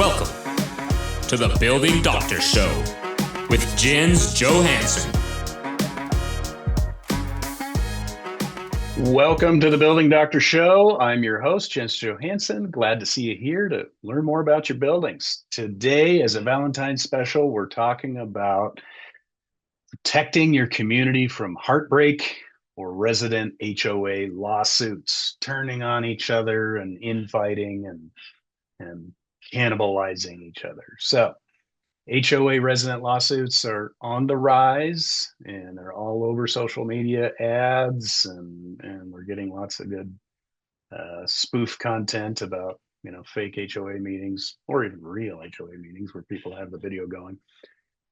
Welcome to the Building Doctor Show with Jens Johansson. Welcome to the Building Doctor Show. I'm your host, Jens Johansson. Glad to see you here to learn more about your buildings. Today, as a Valentine's special, we're talking about protecting your community from heartbreak or resident HOA lawsuits, turning on each other and infighting and cannibalizing each other. So HOA resident lawsuits are on the rise and they're all over social media ads, and we're getting lots of good spoof content about fake HOA meetings or even real HOA meetings where people have the video going.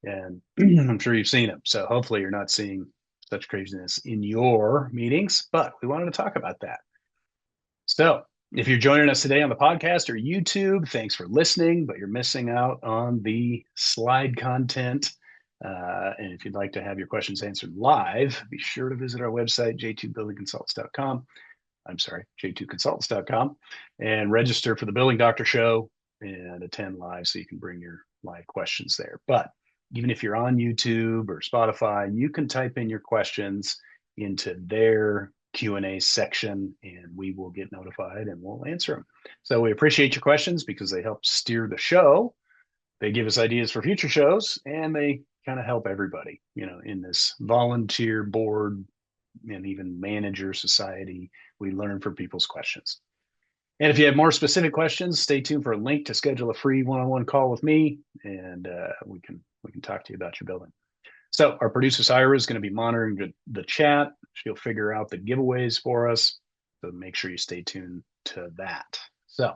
And I'm sure you've seen them. So hopefully you're not seeing such craziness in your meetings, but we wanted to talk about that. So if you're joining us today on the podcast or YouTube, thanks for listening, but you're missing out on the slide content. And if you'd like to have your questions answered live, be sure to visit our website, j2buildingconsultants.com. I'm sorry, j2consultants.com, and register for the Building Doctor Show and attend live so you can bring your live questions there. But even if you're on YouTube or Spotify, you can type in your questions into their Q&A section and we will get notified and we'll answer them. So we appreciate your questions because they help steer the show. They give us ideas for future shows and they kind of help everybody, in this volunteer board and even manager society. We learn from people's questions. And if you have more specific questions, stay tuned for a link to schedule a free one-on-one call with me, and we can talk to you about your building. So our producer, Syra, is going to be monitoring the chat. She'll figure out the giveaways for us. So make sure you stay tuned to that. So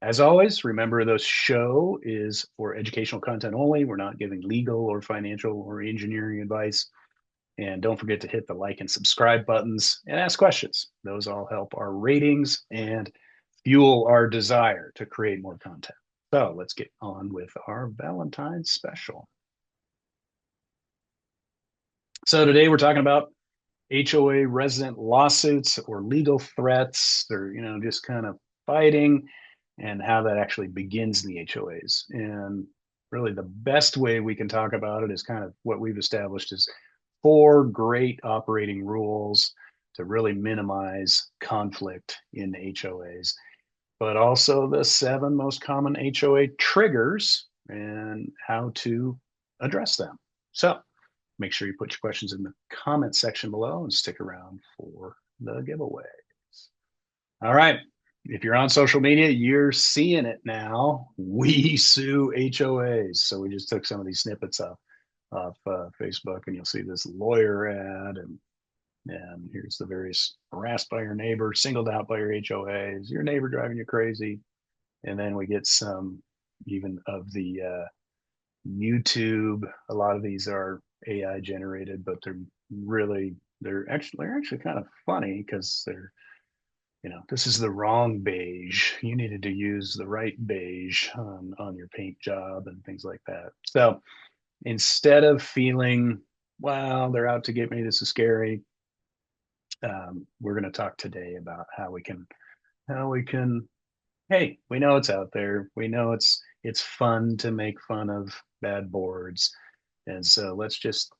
as always, remember the show is for educational content only. We're not giving legal or financial or engineering advice. And don't forget to hit the like and subscribe buttons and ask questions. Those all help our ratings and fuel our desire to create more content. So let's get on with our Valentine's special. So today we're talking about HOA resident lawsuits or legal threats or, just kind of fighting and how that actually begins in the HOAs. And really the best way we can talk about it is kind of what we've established is 4 great operating rules to really minimize conflict in the HOAs, but also the 7 most common HOA triggers and how to address them. So make sure you put your questions in the comment section below and stick around for the giveaways. All right. If you're on social media, you're seeing it now. We sue HOAs. So we just took some of these snippets off Facebook, and you'll see this lawyer ad, and here's the various harassed by your neighbor, singled out by your HOAs, your neighbor driving you crazy. And then we get some even of the YouTube. A lot of these are AI generated, but they're actually kind of funny because they're, this is the wrong beige. You needed to use the right beige on your paint job and things like that. So instead of feeling, wow, they're out to get me, this is scary, we're going to talk today about how we can, hey, we know it's out there. We know it's fun to make fun of bad boards. And so let's just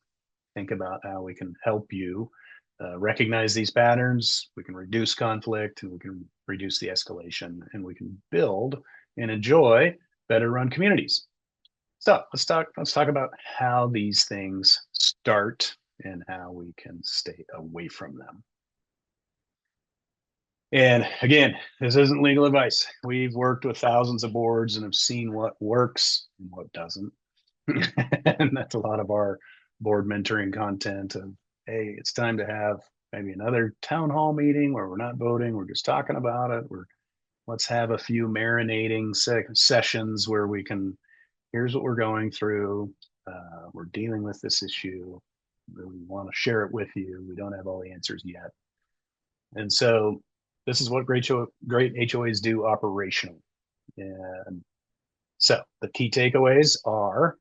think about how we can help you recognize these patterns. We can reduce conflict and we can reduce the escalation and we can build and enjoy better run communities. So let's talk about how these things start and how we can stay away from them. And again, this isn't legal advice. We've worked with thousands of boards and have seen what works and what doesn't. And that's a lot of our board mentoring content of, hey, it's time to have maybe another town hall meeting where we're not voting, we're just talking about it. Let's have a few marinating sessions where we can, here's what we're going through. We're dealing with this issue. We want to share it with you. We don't have all the answers yet. And so this is what great HOAs do operationally. And so the key takeaways are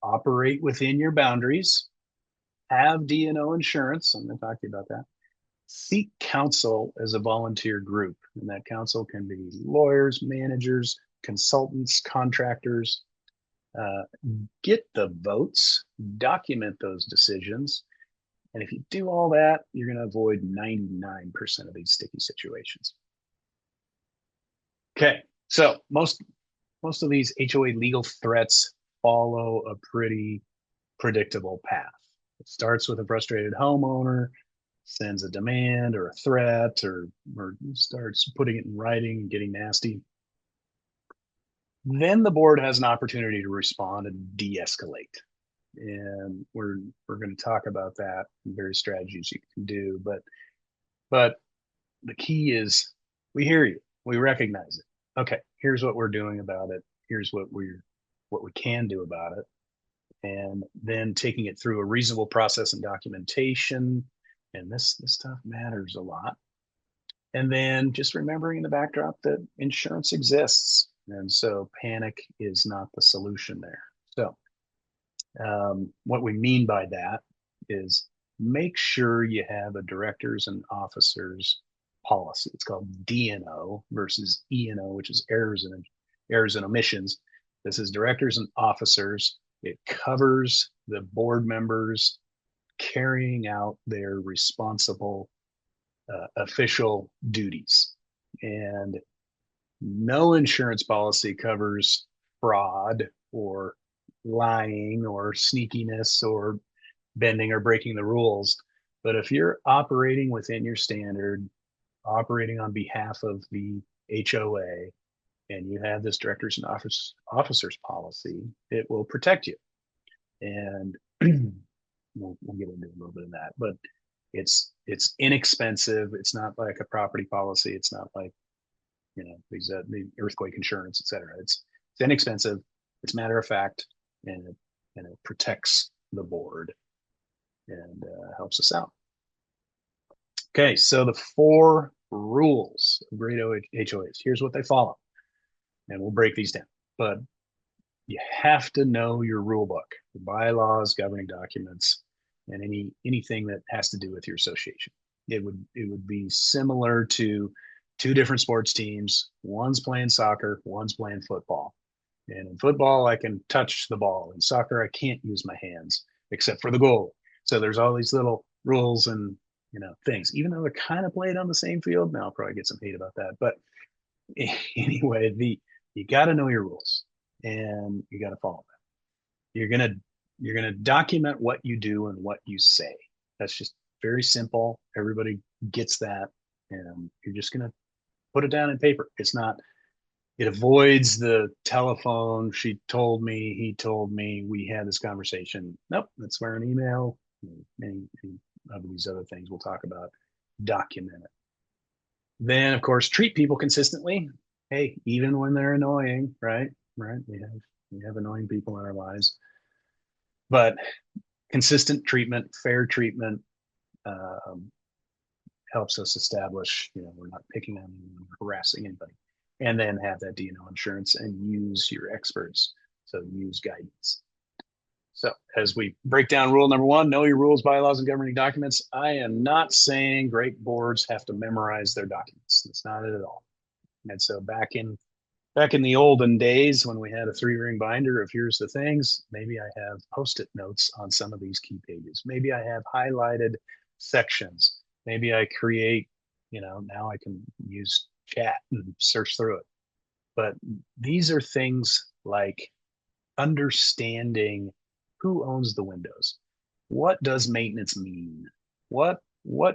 operate within your boundaries, have D&O insurance. I'm going to talk to you about that. Seek counsel as a volunteer group. And that counsel can be lawyers, managers, consultants, contractors. Uh, get the votes, document those decisions. And if you do all that, you're going to avoid 99% of these sticky situations. Okay, so most of these HOA legal threats follow a pretty predictable path. It starts with a frustrated homeowner, sends a demand or a threat, or starts putting it in writing and getting nasty. Then the board has an opportunity to respond and de-escalate. And we're going to talk about that and various strategies you can do. But the key is we hear you, we recognize it. Okay, here's what we're doing about it. Here's what we can do about it. And then taking it through a reasonable process and documentation. And this stuff matters a lot. And then just remembering in the backdrop that insurance exists. And so panic is not the solution there. So what we mean by that is make sure you have a directors and officers policy. It's called D&O versus E&O, which is errors and omissions. This is directors and officers. It covers the board members carrying out their responsible official duties. And no insurance policy covers fraud or lying or sneakiness or bending or breaking the rules. But if you're operating within your standard, operating on behalf of the HOA, and you have this directors and officers policy, it will protect you. And we'll get into a little bit of that, but it's inexpensive. It's not like a property policy. It's not like, these the earthquake insurance, et cetera. It's inexpensive. It's matter of fact, and it protects the board and helps us out. Okay, so the 4 rules of great HOAs. Here's what they follow, and we'll break these down. But you have to know your rule book, the bylaws, governing documents, and anything that has to do with your association. It would be similar to 2 different sports teams. One's playing soccer, one's playing football. And in football, I can touch the ball. In soccer, I can't use my hands except for the goal. So there's all these little rules and things, even though they're kind of played on the same field. Now I'll probably get some hate about that. But anyway, you got to know your rules and you got to follow them. You're gonna document what you do and what you say. That's just very simple. Everybody gets that, and you're just gonna put it down in paper. It avoids the telephone. She told me, he told me, we had this conversation. Nope, that's where an email and of these other things we'll talk about. Document it. Then, of course, treat people consistently. Hey, even when they're annoying, right? Right. We have annoying people in our lives, but consistent treatment, fair treatment, helps us establish, we're not picking on anyone, harassing anybody, and then have that D&O insurance and use your experts. So use guidance. So as we break down rule number 1, know your rules, bylaws, and governing documents. I am not saying great boards have to memorize their documents. That's not it at all. And so back in the olden days when we had a 3-ring binder of here's the things, maybe I have Post-it notes on some of these key pages. Maybe I have highlighted sections. Maybe I create, now I can use chat and search through it. But these are things like understanding who owns the windows. What does maintenance mean? What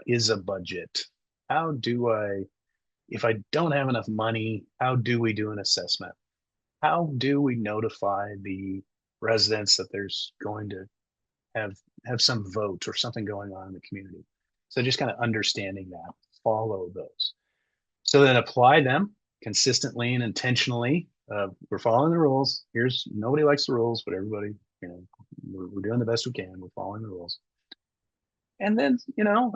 is a budget? How do if I don't have enough money, how do we do an assessment? How do we notify the residents that there's going to have some vote or something going on in the community? So just kind of understanding that, follow those. So then apply them consistently and intentionally. We're following the rules. Nobody likes the rules, but everybody, we're doing the best we can. We're following the rules. And then,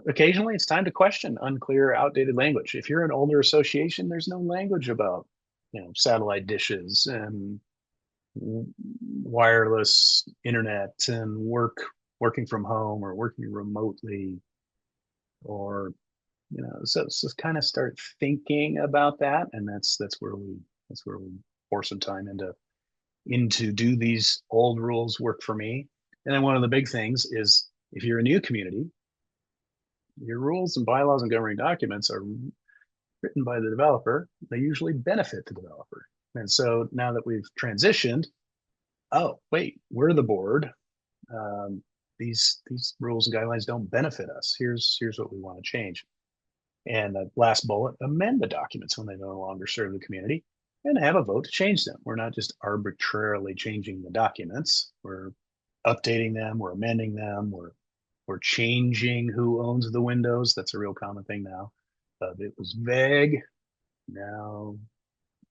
occasionally it's time to question unclear, outdated language. If you're an older association, there's no language about, satellite dishes and wireless internet and working from home or working remotely, or, so kind of start thinking about that. And that's where we pour some time into do these old rules work for me? And then one of the big things is if you're a new community, your rules and bylaws and governing documents are written by the developer. They usually benefit the developer. And so now that we've transitioned, oh, wait, we're the board. These rules and guidelines don't benefit us. Here's what we want to change. And the last bullet, amend the documents when they no longer serve the community and have a vote to change them. We're not just arbitrarily changing the documents. We're updating them, we're amending them, we're changing who owns the windows. That's a real common thing now. It was vague. Now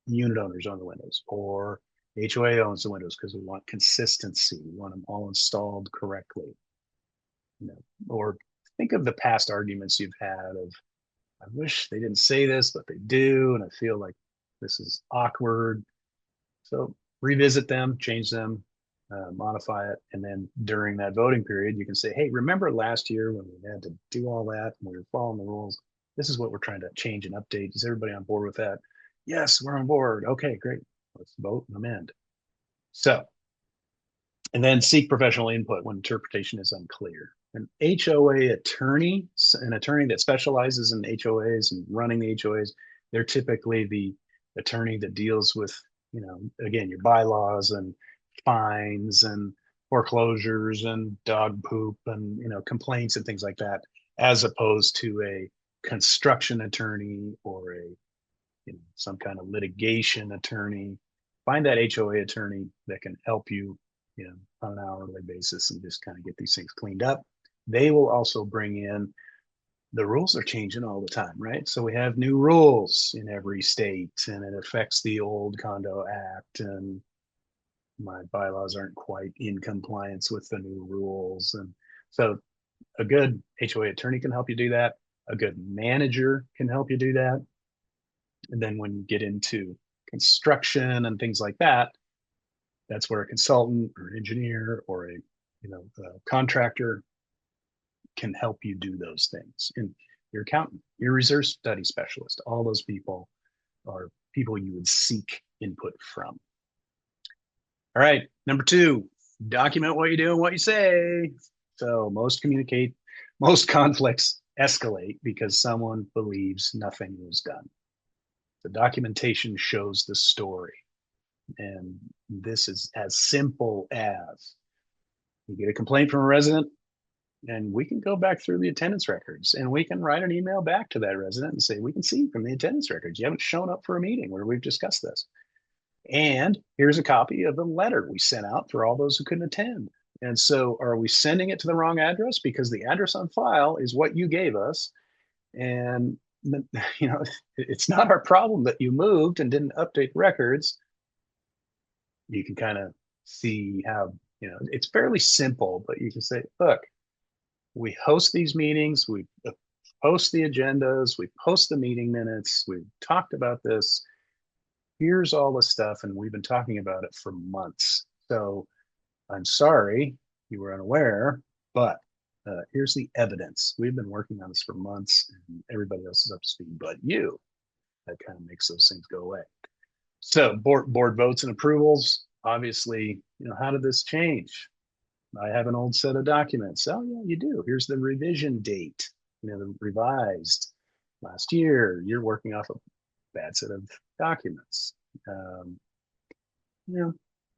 unit owners own the windows, or HOA owns the windows because we want consistency. We want them all installed correctly. Or think of the past arguments you've had of, I wish they didn't say this, but they do, and I feel like this is awkward. So revisit them, change them, modify it, and then during that voting period, you can say, "Hey, remember last year when we had to do all that and we were following the rules? This is what we're trying to change and update. Is everybody on board with that?" Yes, we're on board. Okay, great. Let's vote and amend. So, and then seek professional input when interpretation is unclear. An HOA attorney, an attorney that specializes in HOAs and running the HOAs, they're typically the attorney that deals with, again, your bylaws and fines and foreclosures and dog poop and, complaints and things like that, as opposed to a construction attorney or some kind of litigation attorney. Find that HOA attorney that can help you, on an hourly basis and just kind of get these things cleaned up. They will also bring in, the rules are changing all the time, right? So we have new rules in every state and it affects the old Condo Act, and my bylaws aren't quite in compliance with the new rules. And so a good HOA attorney can help you do that. A good manager can help you do that. And then when you get into construction and things like that, that's where a consultant or an engineer or a contractor can help you do those things. And your accountant, your reserve study specialist, all those people are people you would seek input from. All right, number 2, document what you do and what you say. So most conflicts escalate because someone believes nothing was done. The documentation shows the story. And this is as simple as you get a complaint from a resident, and we can go back through the attendance records and we can write an email back to that resident and say, we can see from the attendance records, you haven't shown up for a meeting where we've discussed this. And here's a copy of the letter we sent out for all those who couldn't attend. And so are we sending it to the wrong address? Because the address on file is what you gave us. And, it's not our problem that you moved and didn't update records. You can kind of see how, it's fairly simple, but you can say, look, we host these meetings, we post the agendas, we post the meeting minutes, we've talked about this. Here's all the stuff, and we've been talking about it for months. So I'm sorry you were unaware, but here's the evidence. We've been working on this for months, and everybody else is up to speed but you. That kind of makes those things go away. So board votes and approvals. Obviously, how did this change? I have an old set of documents. Oh yeah, you do. Here's the revision date. The revised last year. You're working off a bad set of documents.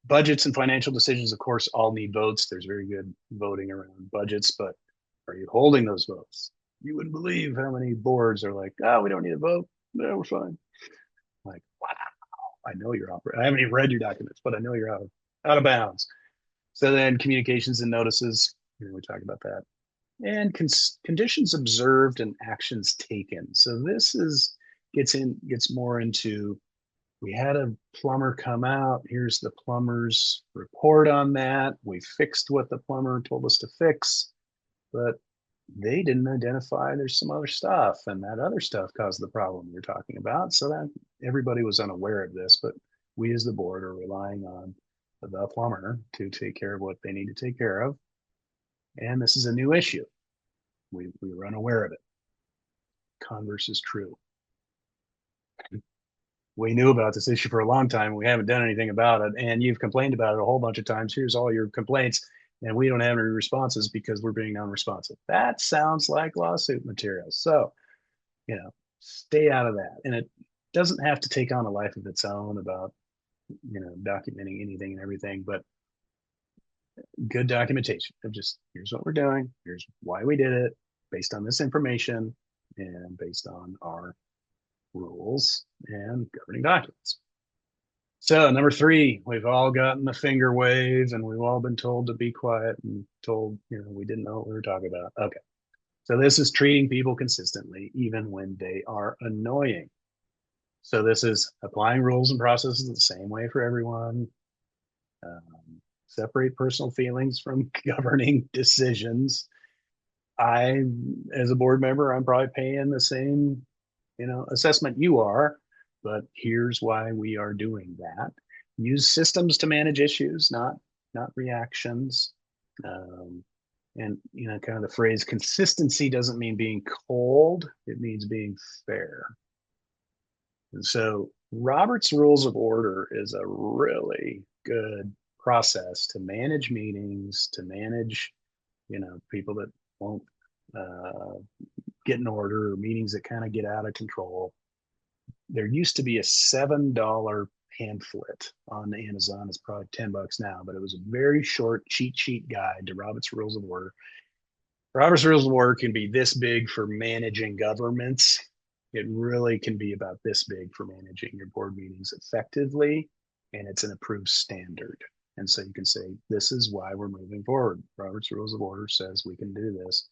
Budgets and financial decisions, of course, all need votes. There's very good voting around budgets, but are you holding those votes? You wouldn't believe how many boards are like, oh, we don't need a vote. No, we're fine. Like, wow, I know you're operating. I haven't even read your documents, but I know you're out of bounds. So then communications and notices, we talk about that. And conditions observed and actions taken. So this gets more into, we had a plumber come out. Here's the plumber's report on that. We fixed what the plumber told us to fix, but they didn't identify there's some other stuff, and that other stuff caused the problem you're talking about. So that everybody was unaware of this, but we as the board are relying on the plumber to take care of what they need to take care of. And this is a new issue. We were unaware of it. Converse is true. we knew about this issue for a long time. We haven't done anything about it. And you've complained about it a whole bunch of times. Here's all your complaints. And we don't have any responses because we're being non-responsive. That sounds like lawsuit material. So, stay out of that. And it doesn't have to take on a life of its own about, documenting anything and everything, but good documentation of just here's what we're doing, here's why we did it, based on this information and based on our rules and governing documents. So number 3, we've all gotten the finger wave and we've all been told to be quiet and told, we didn't know what we were talking about. Okay. So this is treating people consistently, even when they are annoying. So this is applying rules and processes the same way for everyone. Separate personal feelings from governing decisions. As a board member, I'm probably paying the same, assessment you are, but here's why we are doing that. Use systems to manage issues, not reactions. And kind of the phrase consistency doesn't mean being cold, it means being fair. And so Robert's Rules of Order is a really good process to manage meetings, to manage, people that won't get in order, or meetings that kind of get out of control. There used to be a $7 pamphlet on Amazon. It's probably $10 now, but it was a very short cheat sheet guide to Robert's Rules of Order. Robert's Rules of Order can be this big for managing governments. It really can be about this big for managing your board meetings effectively, and it's an approved standard. And so you can say, this is why we're moving forward. Robert's Rules of Order says we can do this,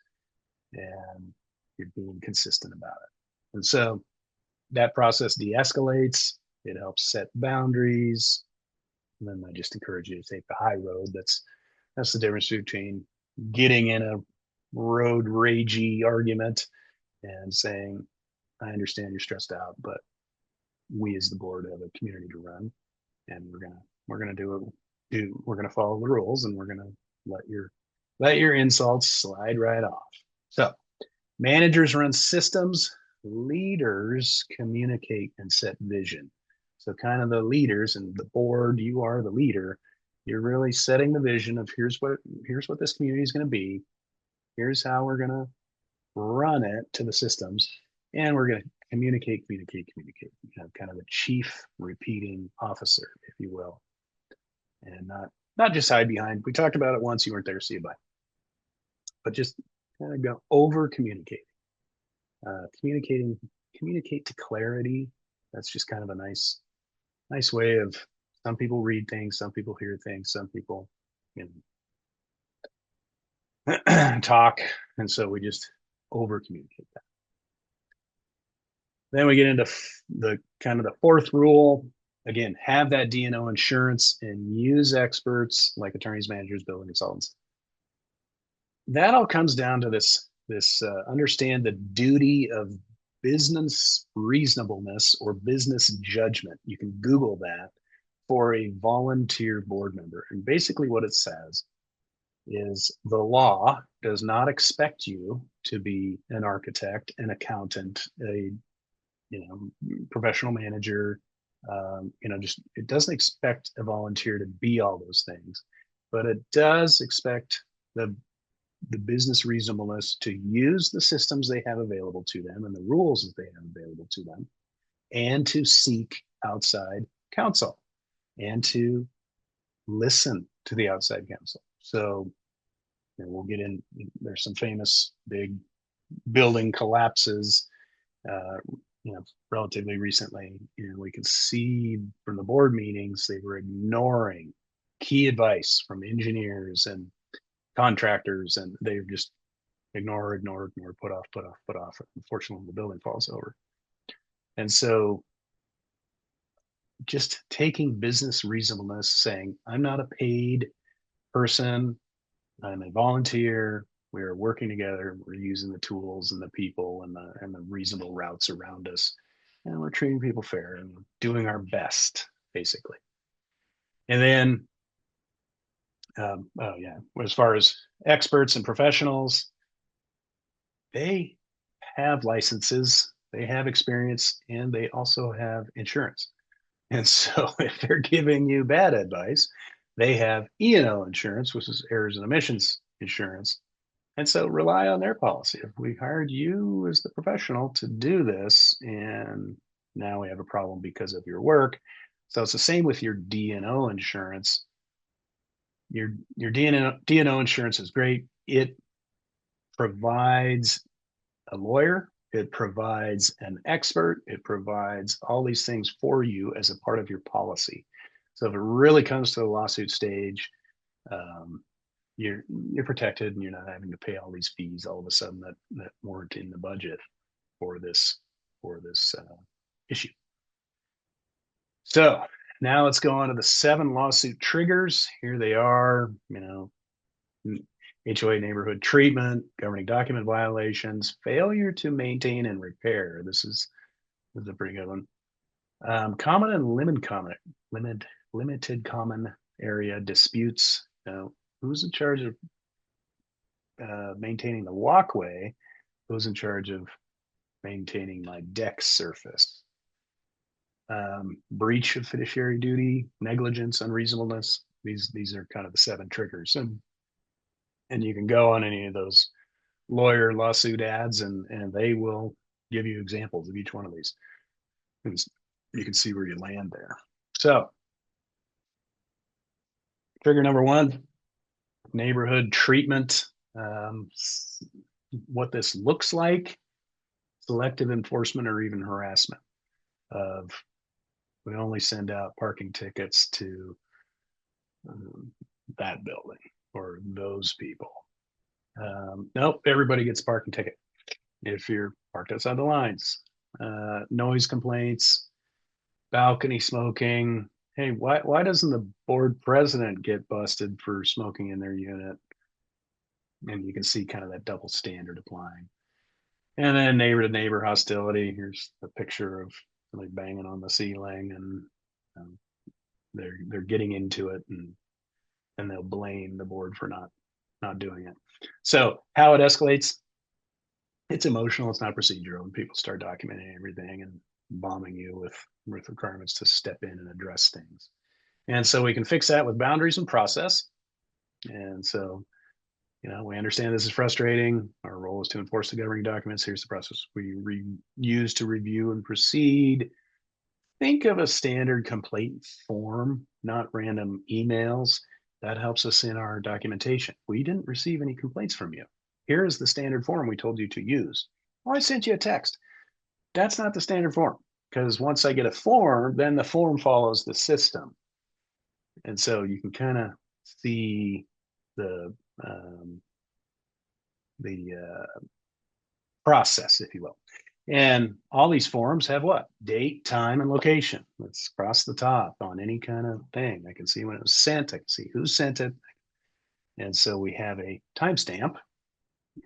and you're being consistent about it. And so that process de-escalates, it helps set boundaries. And then I just encourage you to take the high road. That's the difference between getting in a road ragey argument and saying, I understand you're stressed out, but we as the board have a community to run, and we're gonna follow the rules, and we're gonna let your insults slide right off. So managers run systems, leaders communicate and set vision. So kind of the leaders and the board, you are the leader. You're really setting the vision of here's what this community is going to be. Here's how we're going to run it to the systems, and we're going to communicate. You have kind of a chief repeating officer, if you will, and not just hide behind. We talked about it once. You weren't there, see you bye. But just kind of go over communicating. Communicate to clarity. That's just kind of a nice way of, some people read things, some people hear things, some people talk, and so we just over communicate that. Then we get into the kind of the 4th rule. Again, have that D&O insurance and use experts like attorneys, managers, building consultants. That all comes down to this understand the duty of business reasonableness or business judgment. You can Google that for a volunteer board member. And basically what it says is the law does not expect you to be an architect, an accountant, a professional manager. It doesn't expect a volunteer to be all those things, but it does expect the business reasonableness to use the systems they have available to them and the rules that they have available to them, and to seek outside counsel and to listen to the outside counsel. So we'll get in, there's some famous big building collapses, relatively recently. We can see from the board meetings, they were ignoring key advice from engineers and contractors, and they've just ignore, put off. Unfortunately, the building falls over. And so just taking business reasonableness, saying, I'm not a paid person, I'm a volunteer, we're working together, we're using the tools and the people and the reasonable routes around us, and we're treating people fair and doing our best, basically. And then as far as experts and professionals, they have licenses, they have experience, and they also have insurance. And so if they're giving you bad advice, they have E&O insurance, which is errors and omissions insurance. And so rely on their policy. If we hired you as the professional to do this, and now we have a problem because of your work. So it's the same with your D&O insurance. Your D&O insurance is great. It provides a lawyer, it provides an expert, it provides all these things for you as a part of your policy. So if it really comes to the lawsuit stage, um, you're protected and you're not having to pay all these fees all of a sudden that weren't in the budget for this issue. So now let's go on to the 7 lawsuit triggers. Here they are. HOA neighborhood treatment, governing document violations, failure to maintain and repair. This is a pretty good one. Common and limited common area disputes. Who's in charge of maintaining the walkway? Who's in charge of maintaining my deck surface? Breach of fiduciary duty, negligence, unreasonableness. These are kind of the 7 triggers, and you can go on any of those lawyer lawsuit ads, and they will give you examples of each one of these. And you can see where you land there. So, trigger number 1, neighborhood treatment. What this looks like: selective enforcement or even harassment of, we only send out parking tickets to that building or those people. Nope, everybody gets a parking ticket if you're parked outside the lines. Noise complaints, balcony smoking. Hey, why doesn't the board president get busted for smoking in their unit? And you can see kind of that double standard applying. And then neighbor to neighbor hostility. Here's a picture of somebody banging on the ceiling, and they're getting into it, and they'll blame the board for not doing it. So how it escalates: it's emotional, it's not procedural, and people start documenting everything and bombing you with requirements to step in and address things. And so we can fix that with boundaries and process. And so, we understand this is frustrating. Our role is to enforce the governing documents. Here's the process we use to review and proceed. Think of a standard complaint form, not random emails. That helps us in our documentation. We didn't receive any complaints from you. Here is the standard form we told you to use. Oh, I sent you a text. That's not the standard form, because once I get a form, then the form follows the system. And so you can kind of see the process, if you will. And all these forms have what? Date, time, and location. Let's cross the top on any kind of thing. I can see when it was sent. I can see who sent it. And so we have a timestamp,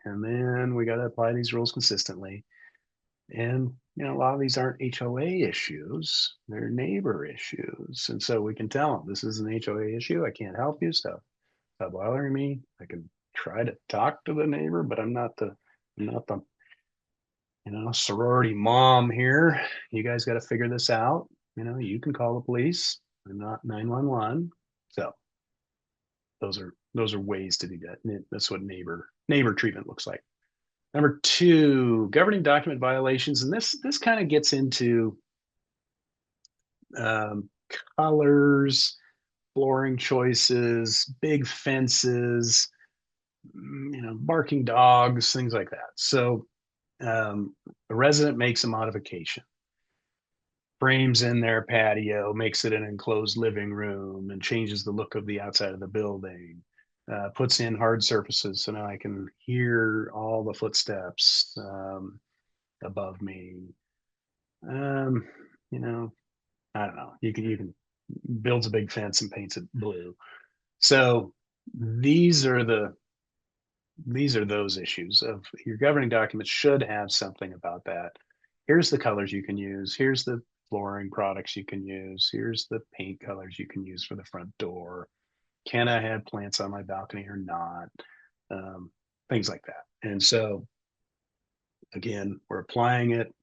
and then we got to apply these rules consistently. And, a lot of these aren't HOA issues. They're neighbor issues. And so we can tell them, this is an HOA issue. I can't help you. Stop bothering me. I can try to talk to the neighbor, but I'm not the sorority mom here. You guys got to figure this out. You can call the police. I'm not 911. So those are ways to do that. That's what neighbor treatment looks like. Number 2, governing document violations. And this kind of gets into colors, flooring choices, big fences, barking dogs, things like that. So the resident makes a modification, frames in their patio, makes it an enclosed living room, and changes the look of the outside of the building. Puts in hard surfaces, so now I can hear all the footsteps above me. I don't know. You can builds a big fence and paints it blue. So these are those issues of your governing documents should have something about that. Here's the colors you can use. Here's the flooring products you can use. Here's the paint colors you can use for the front door. Can I have plants on my balcony or not? Things like that. And so, again, we're applying it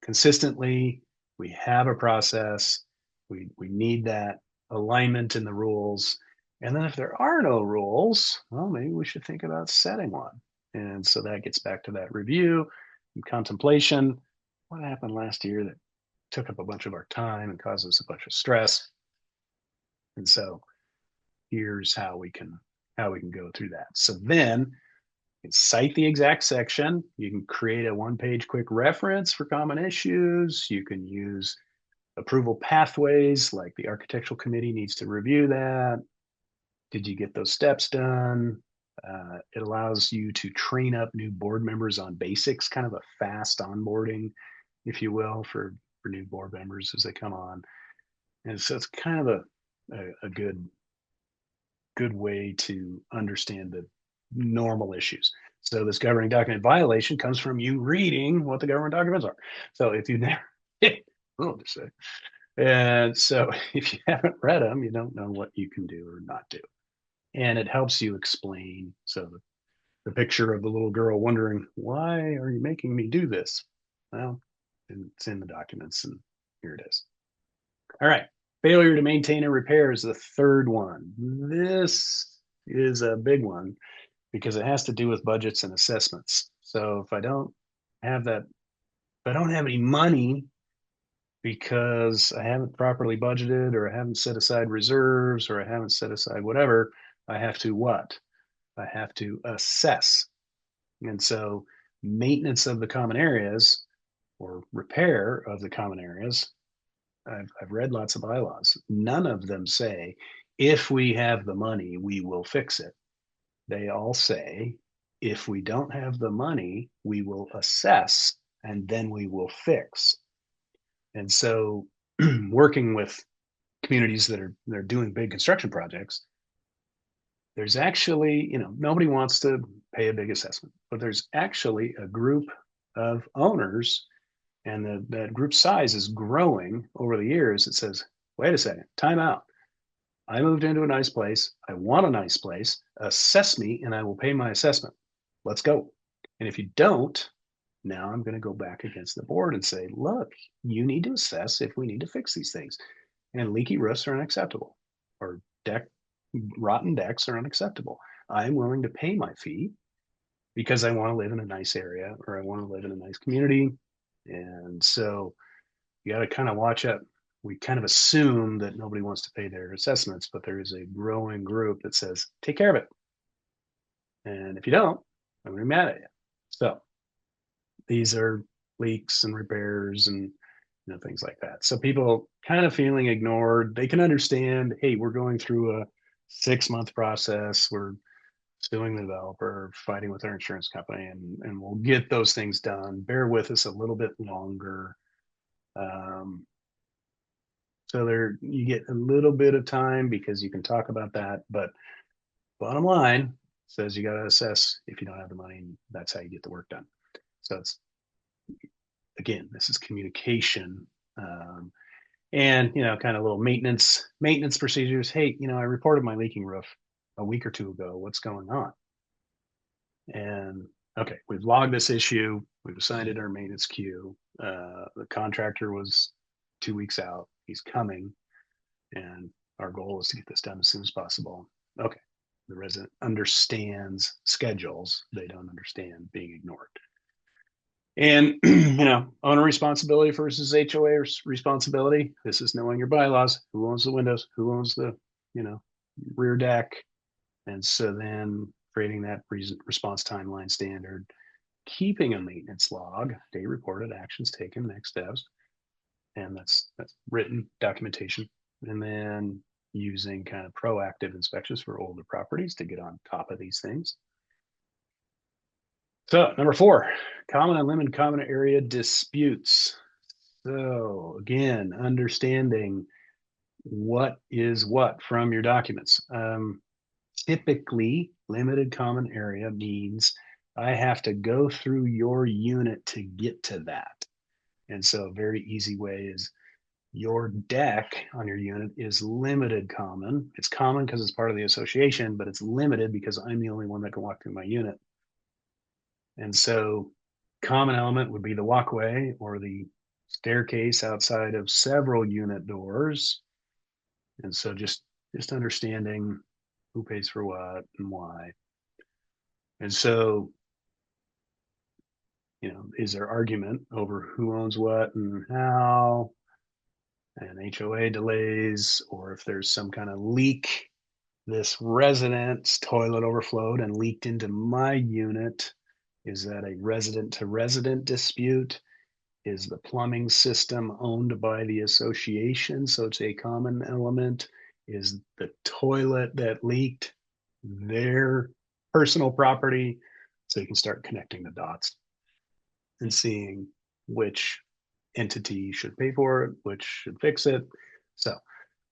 consistently. We have a process. We need that alignment in the rules. And then if there are no rules, well, maybe we should think about setting one. And so that gets back to that review and contemplation. What happened last year that took up a bunch of our time and caused us a bunch of stress? And so here's how we can go through that. So then you can cite the exact section. You can create a one-page quick reference for common issues. You can use approval pathways, like the architectural committee needs to review that. Did you get those steps done? It allows you to train up new board members on basics, kind of a fast onboarding, if you will, for new board members as they come on. And so it's kind of a good way to understand the normal issues. So this governing document violation comes from you reading what the governing documents are. So if you never, oh, just say, and so if you haven't read them, you don't know what you can do or not do. And it helps you explain. So the picture of the little girl wondering, why are you making me do this? Well, it's in the documents, and here it is. All right. Failure to maintain and repair is the third one. This is a big one because it has to do with budgets and assessments. So if I don't have that, if I don't have any money because I haven't properly budgeted, or I haven't set aside reserves, or I haven't set aside whatever, I have to what? I have to assess. And so maintenance of the common areas or repair of the common areas, I've read lots of bylaws. None of them say, if we have the money, we will fix it. They all say, if we don't have the money, we will assess and then we will fix. And so working with communities that are they're doing big construction projects, there's actually, nobody wants to pay a big assessment, but there's actually a group of owners, and that group size is growing over the years. It says, wait a second, time out. I moved into a nice place. I want a nice place. Assess me and I will pay my assessment. Let's go. And if you don't, now I'm going to go back against the board and say, look, you need to assess if we need to fix these things. And leaky roofs are unacceptable, or rotten decks are unacceptable. I'm willing to pay my fee because I want to live in a nice area, or I want to live in a nice community. And so you got to kind of watch out. We kind of assume that nobody wants to pay their assessments, but there is a growing group that says, take care of it. And if you don't, I'm going to be mad at you. So these are leaks and repairs and things like that. So people kind of feeling ignored, they can understand, hey, we're going through a 6-month process. We're suing the developer, fighting with our insurance company, and we'll get those things done. Bear with us a little bit longer. So there, you get a little bit of time because you can talk about that. But bottom line says you got to assess if you don't have the money, and that's how you get the work done. So it's, again, this is communication. And kind of little maintenance procedures. Hey, I reported my leaking roof a week or two ago. What's going on? And okay, we've logged this issue. We've assigned it our maintenance queue. The contractor was 2 weeks out. He's coming, and our goal is to get this done as soon as possible. Okay, the resident understands schedules. They don't understand being ignored. And owner responsibility versus HOA responsibility. This is knowing your bylaws. Who owns the windows? Who owns the rear deck? And so then creating that response timeline standard, keeping a maintenance log, date reported, actions taken, next steps, and that's written documentation. And then using kind of proactive inspections for older properties to get on top of these things. So number 4, common and limited common area disputes. So again, understanding what is what from your documents. Typically, limited common area means I have to go through your unit to get to that. And so a very easy way is your deck on your unit is limited common. It's common because it's part of the association, but it's limited because I'm the only one that can walk through my unit. And so common element would be the walkway or the staircase outside of several unit doors. And so just understanding who pays for what and why. And so, is there argument over who owns what and how, and HOA delays, or if there's some kind of leak, this resident's toilet overflowed and leaked into my unit. Is that a resident to resident dispute? Is the plumbing system owned by the association, so it's a common element? Is the toilet that leaked their personal property? So you can start connecting the dots and seeing which entity should pay for it, which should fix it. So,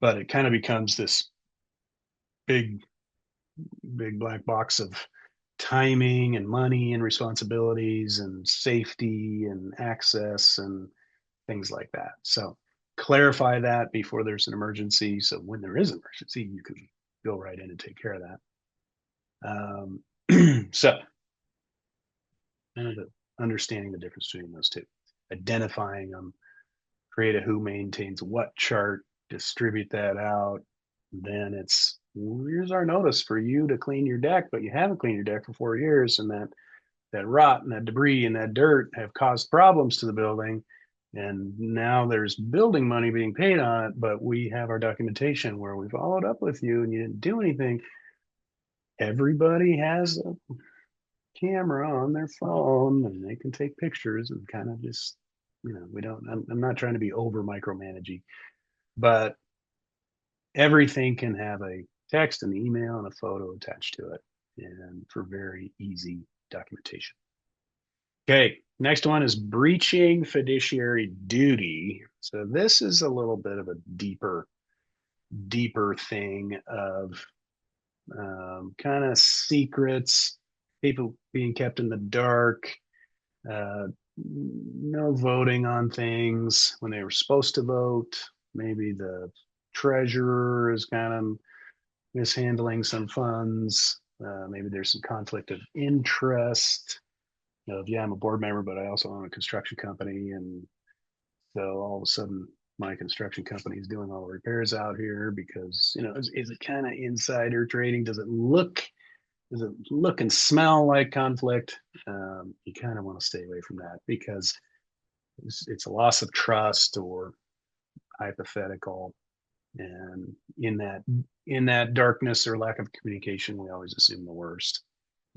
but it kind of becomes this big, big black box of timing and money and responsibilities and safety and access and things like that. So clarify that before there's an emergency. So when there is an emergency, you can go right in and take care of that. So kind of understanding the difference between those two, identifying them, create a who maintains what chart, distribute that out. Then it's, here's our notice for you to clean your deck, but you haven't cleaned your deck for 4 years, and that rot and that debris and that dirt have caused problems to the building. And now there's building money being paid on it, but we have our documentation where we followed up with you and you didn't do anything. Everybody has a camera on their phone and they can take pictures and kind of just, I'm not trying to be over micromanaging, but everything can have a text, an email, and a photo attached to it, and for very easy documentation. Okay, next one is breaching fiduciary duty. So this is a little bit of a deeper thing of kind of secrets, people being kept in the dark, no voting on things when they were supposed to vote. Maybe the treasurer is kind of mishandling some funds. Maybe there's some conflict of interest. Yeah, I'm a board member, but I also own a construction company. And so all of a sudden, my construction company is doing all the repairs out here because, is it kind of insider trading? Does it look and smell like conflict? You kind of want to stay away from that because it's a loss of trust or hypothetical. And in that darkness or lack of communication, we always assume the worst.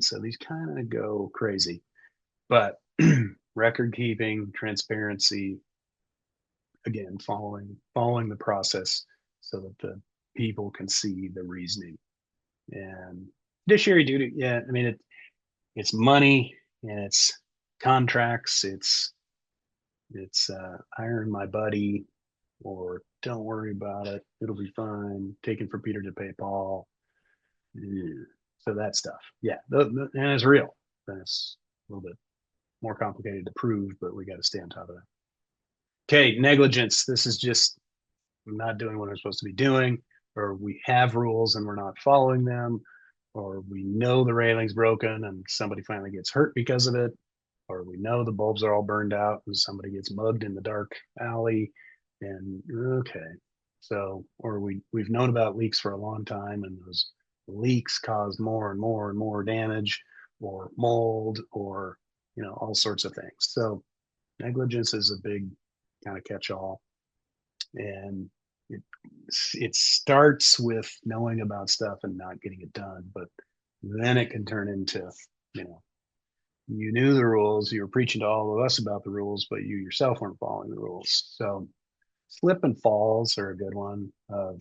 So these kind of go crazy. But record keeping, transparency, again, following the process so that the people can see the reasoning. And fiduciary duty, yeah, I mean it's money and it's contracts, it's hiring my buddy, or don't worry about it, it'll be fine, taking for Peter to pay Paul. So that stuff, yeah, and it's real. That's a little bit more complicated to prove, but we got to stay on top of that. Okay, negligence. This is just not doing what we're supposed to be doing, or we have rules and we're not following them, or we know the railing's broken and somebody finally gets hurt because of it, or we know the bulbs are all burned out and somebody gets mugged in the dark alley. And okay, so, or we've known about leaks for a long time and those leaks cause more and more and more damage or mold or all sorts of things. So negligence is a big kind of catch-all, and it starts with knowing about stuff and not getting it done, but then it can turn into you knew the rules, you were preaching to all of us about the rules, but you yourself weren't following the rules. So slip and falls are a good one of,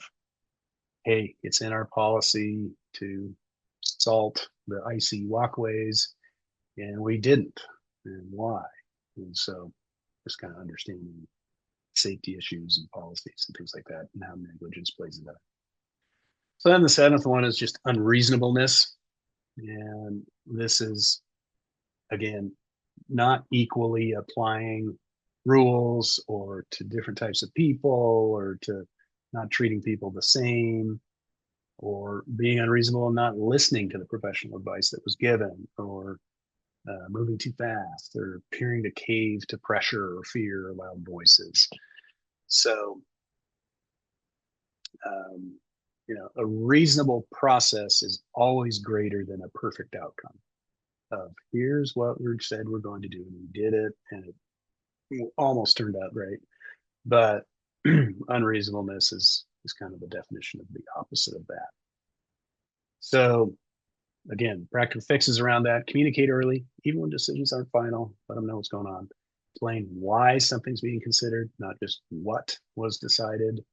hey, it's in our policy to salt the icy walkways and we didn't, and why. And so just kind of understanding safety issues and policies and things like that and how negligence plays into that. So then the seventh one is just unreasonableness. And this is, again, not equally applying rules or to different types of people or to not treating people the same or being unreasonable and not listening to the professional advice that was given or moving too fast. They're appearing to cave to pressure or fear or loud voices. So, um, a reasonable process is always greater than a perfect outcome. Here's what we said we're going to do, and we did it, and it almost turned out right. But unreasonableness is kind of the definition of the opposite of that. So again, practical fixes around that. Communicate early, even when decisions aren't final. Let them know what's going on. Explain why something's being considered, not just what was decided.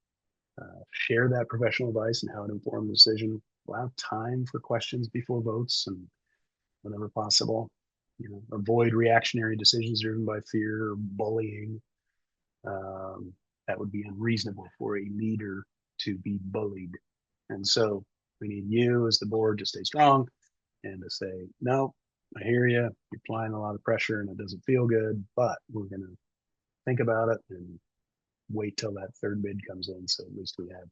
Share that professional advice and how it informed the decision. Allow time for questions before votes and whenever possible. Avoid reactionary decisions driven by fear or bullying. That would be unreasonable for a leader to be bullied. And so we need you as the board to stay strong and to say, no, I hear you. You're applying a lot of pressure and it doesn't feel good, but we're going to think about it and wait till that third bid comes in. So at least we have,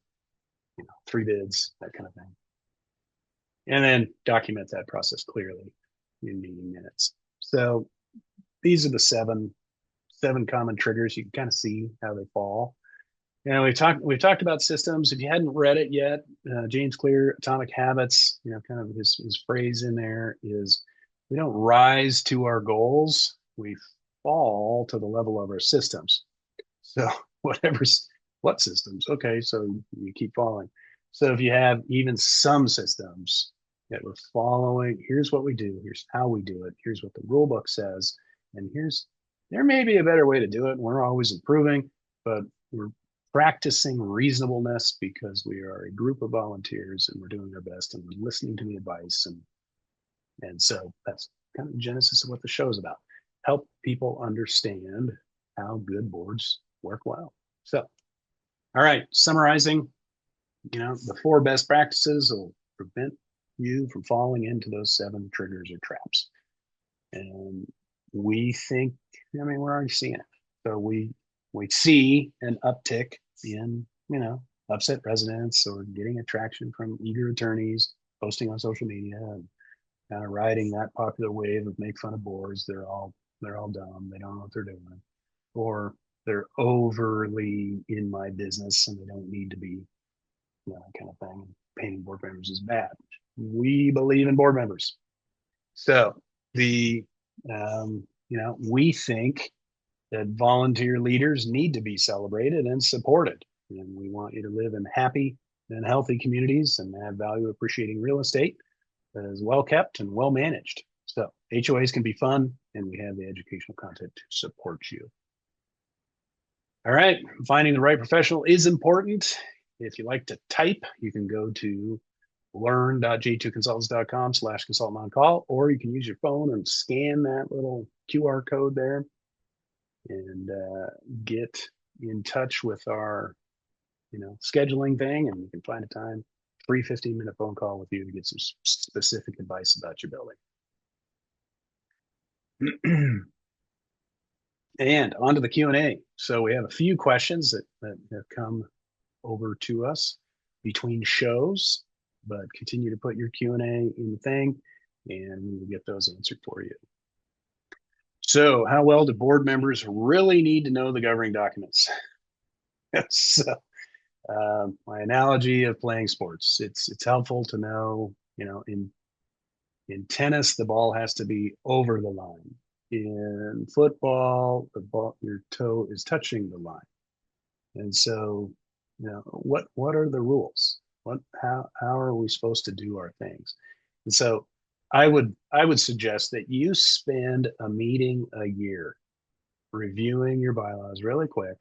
three bids, that kind of thing. And then document that process clearly in meeting minutes. So these are the seven common triggers. You can kind of see how they fall. We've talked about systems. If you hadn't read it yet, James Clear, Atomic Habits, kind of his phrase in there is, we don't rise to our goals, we fall to the level of our systems. So what systems? Okay, so you keep falling. So if you have even some systems that we're following, here's what we do, here's how we do it, here's what the rule book says, and there may be a better way to do it. And we're always improving, but we're practicing reasonableness because we are a group of volunteers and we're doing our best and we're listening to the advice. And so that's kind of the genesis of what the show is about. Help people understand how good boards work well. So, all right, summarizing, the 4 best practices will prevent you from falling into those 7 triggers or traps. And we think, we're already seeing it. So we see an uptick in, upset residents or getting attraction from eager attorneys posting on social media and kind of riding that popular wave of make fun of boards. They're all dumb. They don't know what they're doing, or they're overly in my business and they don't need to be, that kind of thing. Painting board members is bad. We believe in board members. So we think that volunteer leaders need to be celebrated and supported. And we want you to live in happy and healthy communities and have value appreciating real estate that is well kept and well managed. So HOAs can be fun, and we have the educational content to support you. All right, finding the right professional is important. If you like to type, you can go to learn.j2consultants.com/consultant on call, or you can use your phone and scan that little QR code there and get in touch with our scheduling thing, and you can find a time, free 15-minute phone call with you to get some specific advice about your building. And on to the Q&A. So we have a few questions that have come over to us between shows, but continue to put your Q&A in the thing and we will get those answered for you. So how well do board members really need to know the governing documents? So my analogy of playing sports, it's helpful to know, in tennis, the ball has to be over the line. In football, your toe is touching the line. And so, what are the rules? How are we supposed to do our things? And so I would suggest that you spend a meeting a year reviewing your bylaws really quick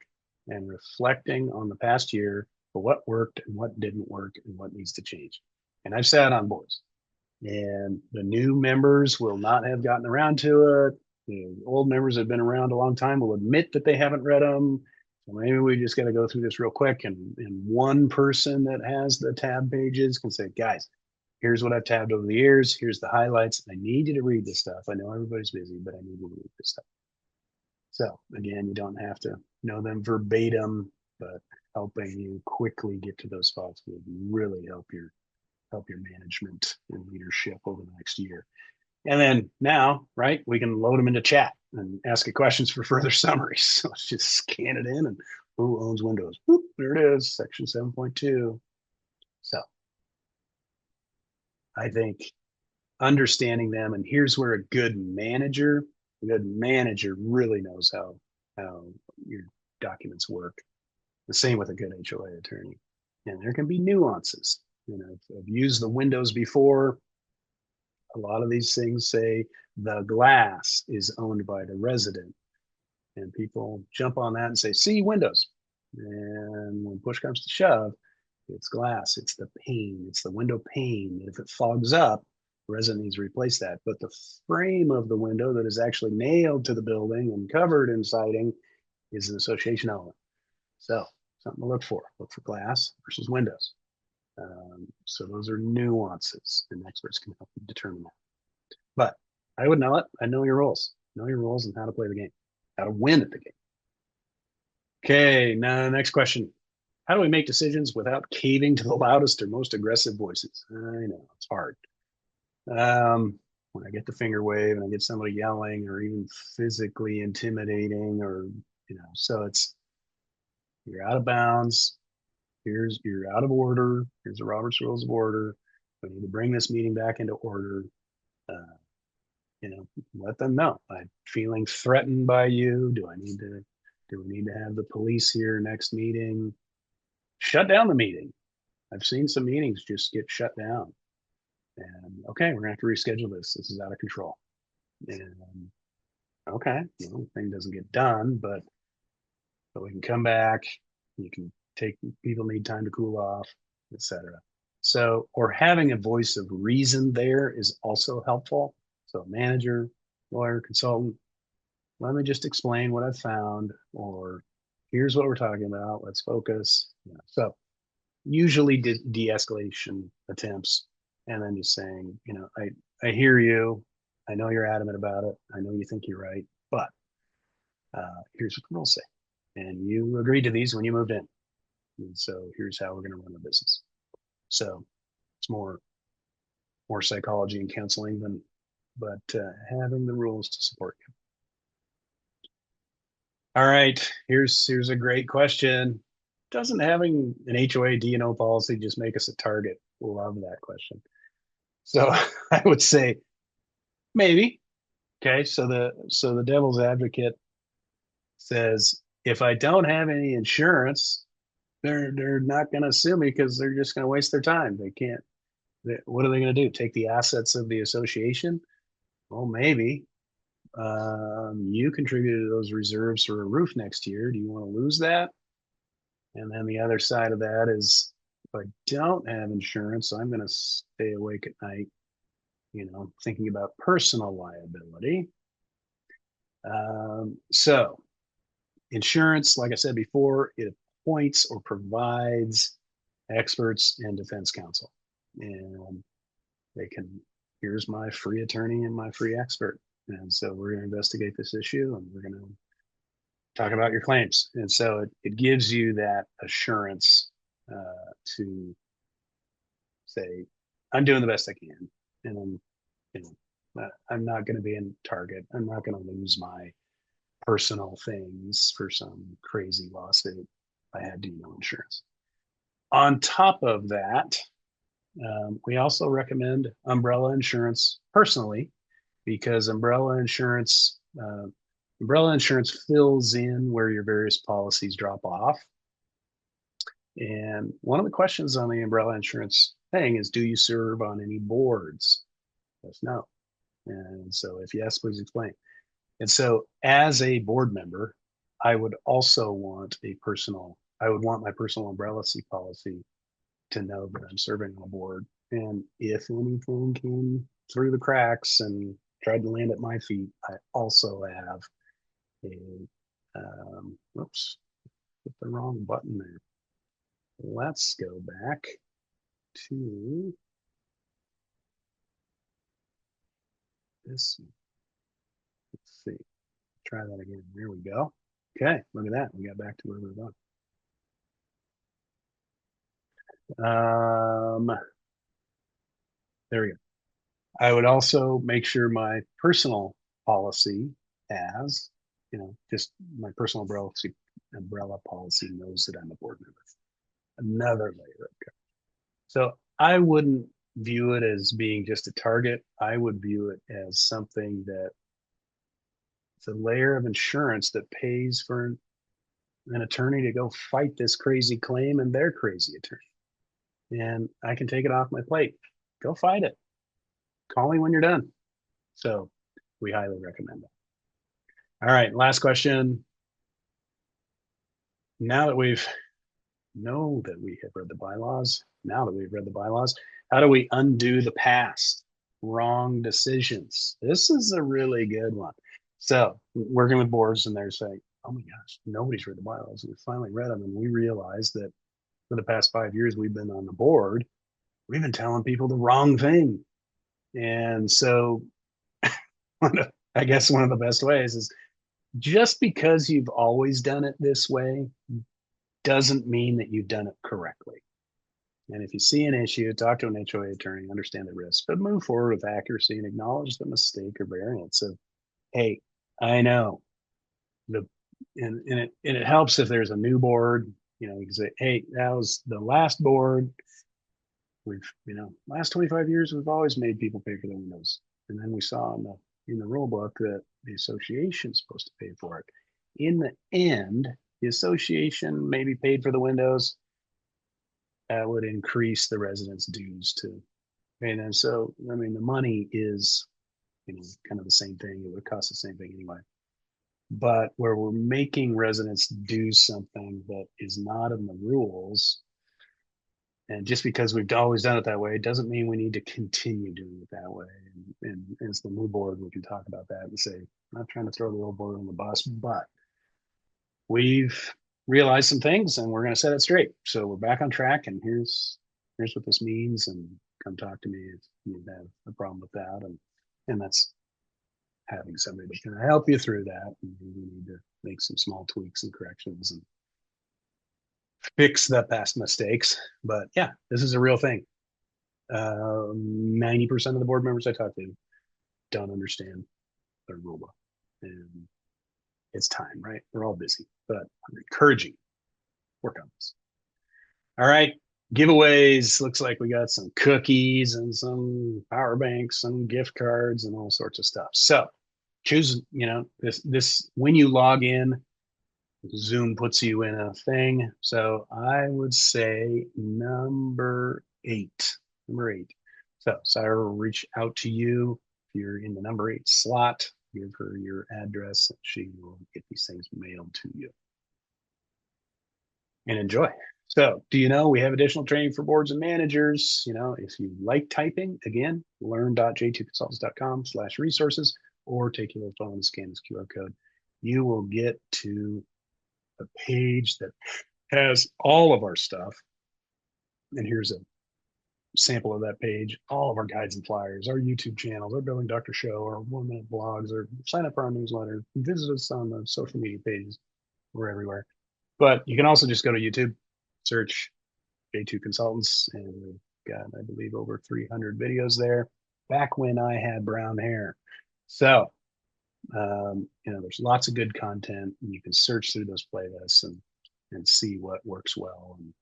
and reflecting on the past year for what worked and what didn't work and what needs to change. And I've sat on boards, and the new members will not have gotten around to it. The old members that have been around a long time will admit that they haven't read them. So maybe we just got to go through this real quick, and one person that has the tab pages can say, guys, here's what I've tabbed over the years. Here's the highlights. I need you to read this stuff. I know everybody's busy, but I need you to read this stuff. So again, you don't have to know them verbatim, but helping you quickly get to those spots will really help your management and leadership over the next year. And then now, right, we can load them into chat and ask it questions for further summaries. So let's just scan it in and who owns Windows? Boop, there it is, section 7.2. So I think understanding them, and here's where a good manager really knows how your documents work. The same with a good HOA attorney. And there can be nuances. I've used the windows before. A lot of these things say the glass is owned by the resident, and people jump on that and say, see, windows. And when push comes to shove, it's glass, it's the pane, it's the window pane. If it fogs up, the resident needs to replace that. But the frame of the window that is actually nailed to the building and covered in siding is an association element. So something to look for. Look for glass versus windows. So those are nuances, and experts can help you determine that. But I would know it. I know your rules. Know your rules and how to play the game, how to win at the game. Okay, now next question. How do we make decisions without caving to the loudest or most aggressive voices? I know it's hard. When I get the finger wave and I get somebody yelling or even physically intimidating, or so you're out of bounds. You're out of order. Here's the Robert's Rules of Order. We need to bring this meeting back into order. Uh, let them know I'm feeling threatened by you. Do we need to have the police here next meeting? Shut down the meeting. I've seen some meetings just get shut down. And okay, we're gonna have to reschedule this. This is out of control. And okay, the thing doesn't get done, but we can come back. You can people need time to cool off, etc. So, or having a voice of reason there is also helpful. So, manager, lawyer, consultant, let me just explain what I've found, or here's what we're talking about. Let's focus. So, usually de-escalation attempts, and then just saying, I hear you. I know you're adamant about it. I know you think you're right, but here's what the rules say. And you agreed to these when you moved in. And so here's how we're going to run the business. So it's more psychology and counseling than, but having the rules to support you. All right, here's a great question. Doesn't having an HOA D&O policy just make us a target? Love that question. So I would say maybe. Okay, so the devil's advocate says if I don't have any insurance, they're not going to sue me because they're just going to waste their time. They can't. What are they going to do? Take the assets of the association? Well, maybe. You contributed to those reserves for a roof next year. Do you want to lose that? And then the other side of that is if I don't have insurance, I'm going to stay awake at night, thinking about personal liability. So insurance, like I said before, it appoints or provides experts and defense counsel. And here's my free attorney and my free expert. And so we're going to investigate this issue and we're going to talk about your claims. And so it gives you that assurance to say, I'm doing the best I can. And I'm not going to be in target. I'm not going to lose my personal things for some crazy lawsuit. I had D&O insurance. On top of that, we also recommend umbrella insurance personally because umbrella insurance fills in where your various policies drop off. And one of the questions on the umbrella insurance thing is, do you serve on any boards? Yes, no. And so if yes, please explain. And so as a board member, I would want my personal umbrella policy to know that I'm serving on a board. And if anything came through the cracks and tried to land at my feet, I also have whoops, hit the wrong button there. Let's go back to this. Let's see. Try that again. There we go. Okay, look at that. We got back to where we were going. There we go. I would also make sure my personal policy has, just my personal umbrella policy knows that I'm a board member. Another layer of coverage. So I wouldn't view it as being just a target. I would view it as something that it's a layer of insurance that pays for an attorney to go fight this crazy claim and their crazy attorney. And I can take it off my plate. Go fight it. Call me when you're done. So we highly recommend it. All right, last question. Now that we have read the bylaws, how do we undo the past wrong decisions? This is a really good one. So working with boards, and they're saying, oh my gosh, nobody's read the bylaws. We finally read them, and we realized that for the past 5 years we've been on the board, we've been telling people the wrong thing. And so I guess one of the best ways is, just because you've always done it this way doesn't mean that you've done it correctly. And if you see an issue, talk to an HOA attorney, understand the risks, but move forward with accuracy and acknowledge the mistake or variance of, hey, I know the and it helps if there's a new board. You can say, hey, that was the last board. Last 25 years, we've always made people pay for the windows. And then we saw in the rule book that the association is supposed to pay for it. In the end, the association maybe paid for the windows. That would increase the residents' dues too. And so, the money is, kind of the same thing. It would cost the same thing anyway. But where we're making residents do something that is not in the rules, and just because we've always done it that way, doesn't mean we need to continue doing it that way. And as the new board, we can talk about that and say, I'm not trying to throw the old board on the bus, but we've realized some things and we're going to set it straight. So we're back on track, and here's what this means, and come talk to me if you have a problem with that. And that's having somebody that's going to help you through that. And we need to make some small tweaks and corrections and fix the past mistakes. But yeah, this is a real thing. 90% of the board members I talk to don't understand their rule book, and it's time, right? We're all busy, but I'm encouraging work on this. All right, giveaways. Looks like we got some cookies and some power banks, some gift cards, and all sorts of stuff. So choose, this when you log in, Zoom puts you in a thing. So I would say number eight. So Sarah will reach out to you if you're in the number 8 slot. Give her your address, and she will get these things mailed to you. And enjoy. So, do you know we have additional training for boards and managers? If you like typing, again, learn.j2consultants.com/resources, or take your phone and scan this QR code. You will get to a page that has all of our stuff. And here's a sample of that page, all of our guides and flyers, our YouTube channels, our Building Doctor Show, our 1-minute blogs, or sign up for our newsletter, visit us on the social media pages. We're everywhere. But you can also just go to YouTube, search J2 Consultants, and we've got, I believe, over 300 videos there, back when I had brown hair. So, there's lots of good content, and you can search through those playlists and see what works well. And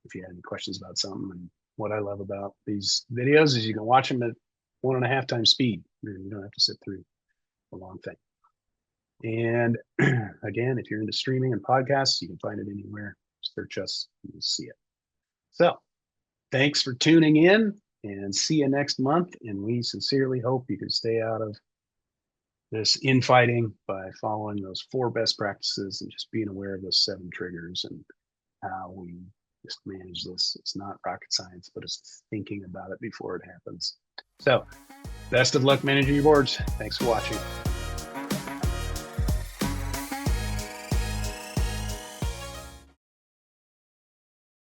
if you have any questions about something. And what I love about these videos is you can watch them at 1.5 times speed. You don't have to sit through a long thing. And again, if you're into streaming and podcasts, you can find it anywhere. Search us, and you'll see it. So thanks for tuning in, and see you next month. And we sincerely hope you can stay out of this infighting by following those 4 best practices and just being aware of those 7 triggers and how we just manage this. It's not rocket science, but it's thinking about it before it happens. So best of luck managing your boards. Thanks for watching.